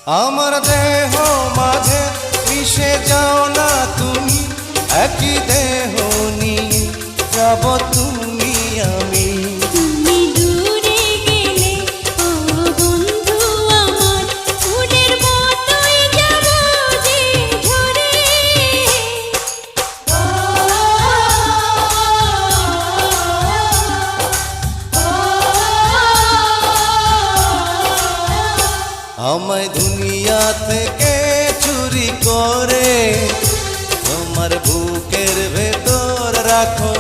আমার দেহ মাঝে মিশে যাও না তুমি, একই দেহ নিয়ে যাব তুমি আমি। তুমি দূরে গেলে ও বন্ধু আমার, ফুলের মতোই যাব যে ঝরে। আমায় দুনিয়া থেকে চুরি করে তোমার বুকের ভেতর রাখো।